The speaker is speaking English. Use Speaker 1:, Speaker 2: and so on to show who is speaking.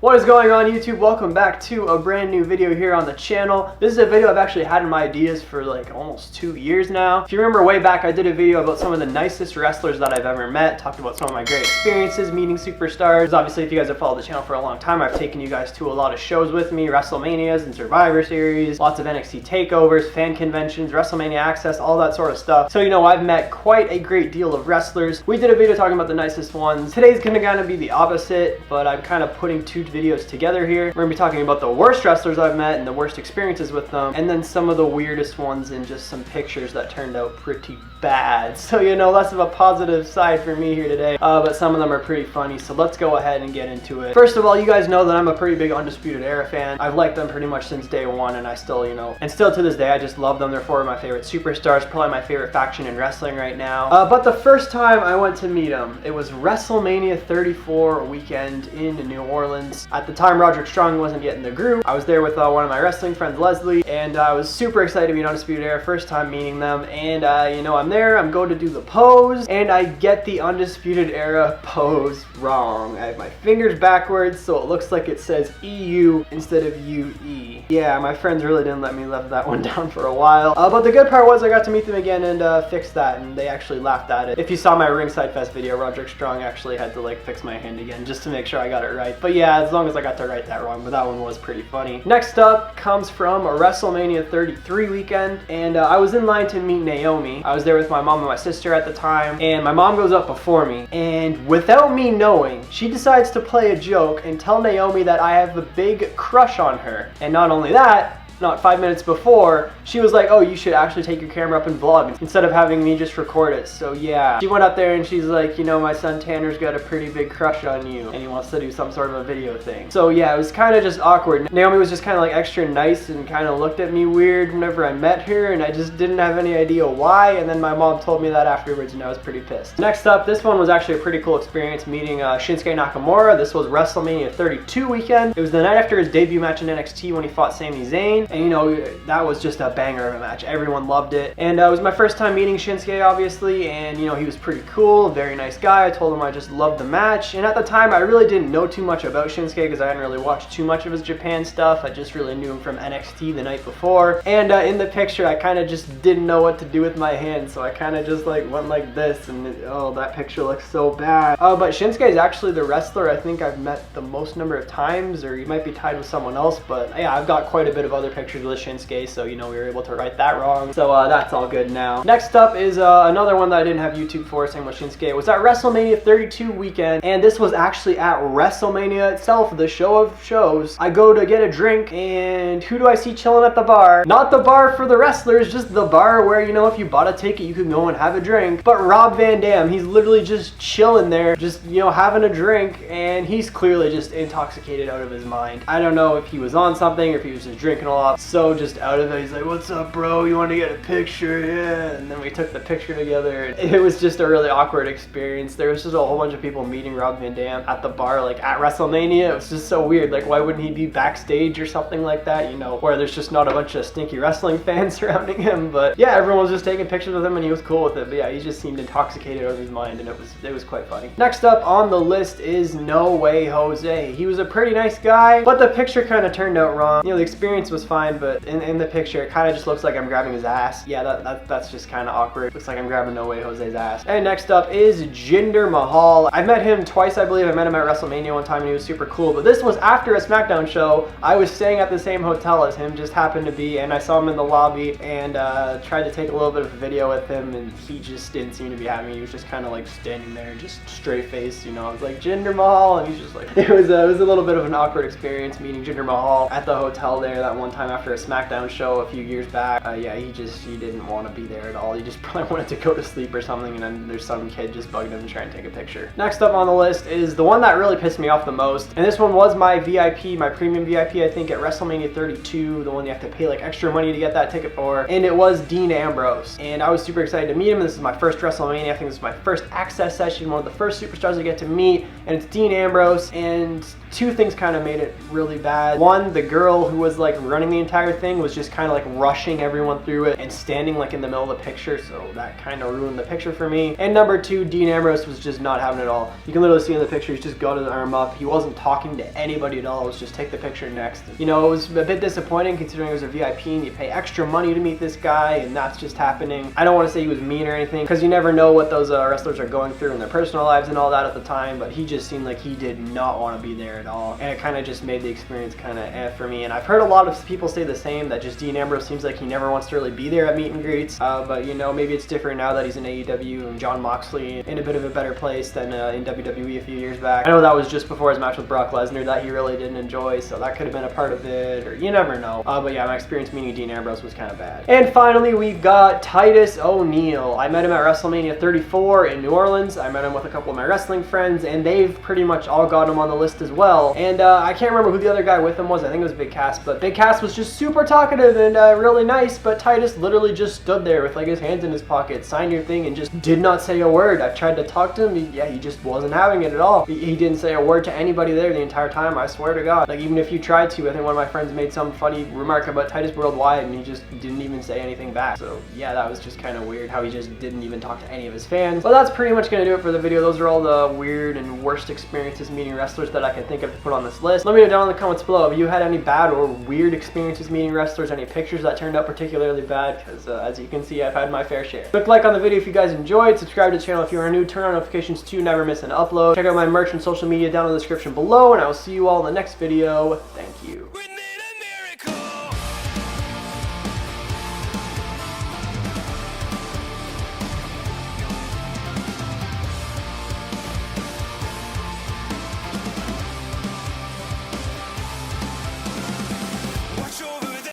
Speaker 1: What is going on YouTube? Welcome back to a brand new video here on the channel. This is a video I've actually had in my ideas for like almost 2 years now. If you remember way back, I did a video about some of the nicest wrestlers that I've ever met, talked about some of my great experiences meeting superstars. Obviously, if you guys have followed the channel for a long time, I've taken you guys to a lot of shows with me, WrestleManias and Survivor Series, lots of NXT takeovers, fan conventions, WrestleMania Access, all that sort of stuff. So you know, I've met quite a great deal of wrestlers. We did a video talking about the nicest ones. Today's gonna kind of be the opposite, but I'm kind of putting two videos together here. We're gonna be talking about the worst wrestlers I've met and the worst experiences with them, and then some of the weirdest ones and just some pictures that turned out pretty bad. So you know, less of a positive side for me here today, but some of them are pretty funny, so let's go ahead and get into it. First of all, you guys know that I'm a pretty big Undisputed Era fan. I've liked them pretty much since day one, and I still, you know, and still to this day, I just love them. They're four of my favorite superstars, probably my favorite faction in wrestling right now. But the first time I went to meet them, it was WrestleMania 34 weekend in New Orleans. At the time, Roderick Strong wasn't yet in the group. I was there with one of my wrestling friends, Leslie, and I was super excited to meet Undisputed Era, first time meeting them. And you know, I'm there, I'm going to do the pose, and I get the Undisputed Era pose wrong. I have my fingers backwards, so it looks like it says EU instead of UE. Yeah, my friends really didn't let me live that one down for a while. But the good part was I got to meet them again and fix that, and they actually laughed at it. If you saw my Ringside Fest video, Roderick Strong actually had to like fix my hand again just to make sure I got it right. But yeah, as long as I got to write that wrong, but that one was pretty funny. Next up comes from a WrestleMania 33 weekend, and I was in line to meet Naomi. I was there with my mom and my sister at the time, and my mom goes up before me, and without me knowing, she decides to play a joke and tell Naomi that I have a big crush on her. And not only that, not 5 minutes before, she was like, oh, you should actually take your camera up and vlog instead of having me just record it. So yeah, she went up there and she's like, you know, my son Tanner's got a pretty big crush on you and he wants to do some sort of a video thing. So yeah, it was kind of just awkward. Naomi was just kind of like extra nice and kind of looked at me weird whenever I met her, and I just didn't have any idea why, and then my mom told me that afterwards and I was pretty pissed. Next up, this one was actually a pretty cool experience, meeting Shinsuke Nakamura. This was WrestleMania 32 weekend. It was the night after his debut match in NXT when he fought Sami Zayn. And you know, that was just a banger of a match. Everyone loved it. And it was my first time meeting Shinsuke, obviously, and you know, he was pretty cool, very nice guy. I told him I just loved the match. And at the time, I really didn't know too much about Shinsuke because I hadn't really watched too much of his Japan stuff. I just really knew him from NXT the night before. And in the picture, I kind of just didn't know what to do with my hand, so I kind of just like went like this, and oh, that picture looks so bad. But Shinsuke is actually the wrestler I think I've met the most number of times, or he might be tied with someone else, but yeah, I've got quite a bit of other pictures with Shinsuke, so you know, we were able to right that wrong, so that's all good now. Next up is another one that I didn't have YouTube for, same with Shinsuke. It was at WrestleMania 32 weekend, and this was actually at WrestleMania itself, the show of shows. I go to get a drink, and who do I see chilling at the bar? Not the bar for the wrestlers, just the bar where, you know, if you bought a ticket you could go and have a drink. But Rob Van Dam, he's literally just chilling there, just, you know, having a drink, and he's clearly just intoxicated out of his mind. I don't know if he was on something or if he was just drinking a lot, so just out of it, he's like, what's up, bro, you want to get a picture? Yeah. And then we took the picture together. It was just a really awkward experience. There was just a whole bunch of people meeting Rob Van Dam at the bar, like at WrestleMania. It was just so weird. Like, why wouldn't he be backstage or something like that, you know, where there's just not a bunch of stinky wrestling fans surrounding him? But yeah, everyone was just taking pictures with him and he was cool with it. But yeah, he just seemed intoxicated out of his mind, and it was quite funny. Next up on the list is No Way Jose. He was a pretty nice guy, but the picture kind of turned out wrong. You know, the experience was fine, but in the picture it kind of just looks like I'm grabbing his ass. Yeah, that's just kind of awkward. Looks like I'm grabbing No Way Jose's ass. And next up is Jinder Mahal. I've met him twice, I believe. I met him at WrestleMania one time and he was super cool, but this was after a SmackDown show. I was staying at the same hotel as him, just happened to be, and I saw him in the lobby and tried to take a little bit of a video with him, and he just didn't seem to be having it. He was just kind of like standing there, just straight face, you know. I was like, Jinder Mahal, and he's just like, it was a little bit of an awkward experience meeting Jinder Mahal at the hotel there that one time after a SmackDown show a few years back. Yeah, he didn't want to be there at all. He just probably wanted to go to sleep or something, and then there's some kid just bugging him to try and take a picture. Next up on the list is the one that really pissed me off the most, and this one was my VIP, my premium VIP, I think, at WrestleMania 32, the one you have to pay like extra money to get that ticket for, and it was Dean Ambrose. And I was super excited to meet him. This is my first WrestleMania. I think this is my first access session, one of the first superstars I get to meet, and it's Dean Ambrose. And two things kind of made it really bad. One, the girl who was like running the entire thing, was just kind of like rushing everyone through it and standing like in the middle of the picture, so that kind of ruined the picture for me. And number two, Dean Ambrose was just not having it all. You can literally see in the picture, he's just got his arm up. He wasn't talking to anybody at all. It was just take the picture next. You know, it was a bit disappointing considering it was a VIP and you pay extra money to meet this guy, and that's just happening. I don't want to say he was mean or anything, because you never know what those wrestlers are going through in their personal lives and all that at the time, but he just seemed like he did not want to be there at all, and it kind of just made the experience kind of for me. And I've heard a lot of people say the same, that just Dean Ambrose seems like he never wants to really be there at meet and greets, but you know, maybe it's different now that he's in AEW and Jon Moxley in a bit of a better place than in WWE a few years back. I know that was just before his match with Brock Lesnar that he really didn't enjoy, so that could have been a part of it, or you never know. But yeah, my experience meeting Dean Ambrose was kind of bad. And finally, we've got Titus O'Neil. I met him at WrestleMania 34 in New Orleans. I met him with a couple of my wrestling friends, and they've pretty much all got him on the list as well. And I can't remember who the other guy with him was. I think it was Big Cass, but Big Cass was just super talkative and really nice, but Titus literally just stood there with like his hands in his pocket, sign your thing, and just did not say a word. I tried to talk to him. He just wasn't having it at all. He didn't say a word to anybody there the entire time, I swear to God. Like, even if you tried to, I think one of my friends made some funny remark about Titus Worldwide, and he just didn't even say anything back. So yeah, that was just kind of weird how he just didn't even talk to any of his fans. But that's pretty much gonna do it for the video. Those are all the weird and worst experiences meeting wrestlers that I can think of to put on this list. Let me know down in the comments below if you had any bad or weird experiences meeting wrestlers, any pictures that turned out particularly bad, because as you can see, I've had my fair share. Click like on the video if you guys enjoyed, subscribe to the channel if you are new, turn on notifications to never miss an upload. Check out my merch and social media down in the description below, and I will see you all in the next video. Thank you.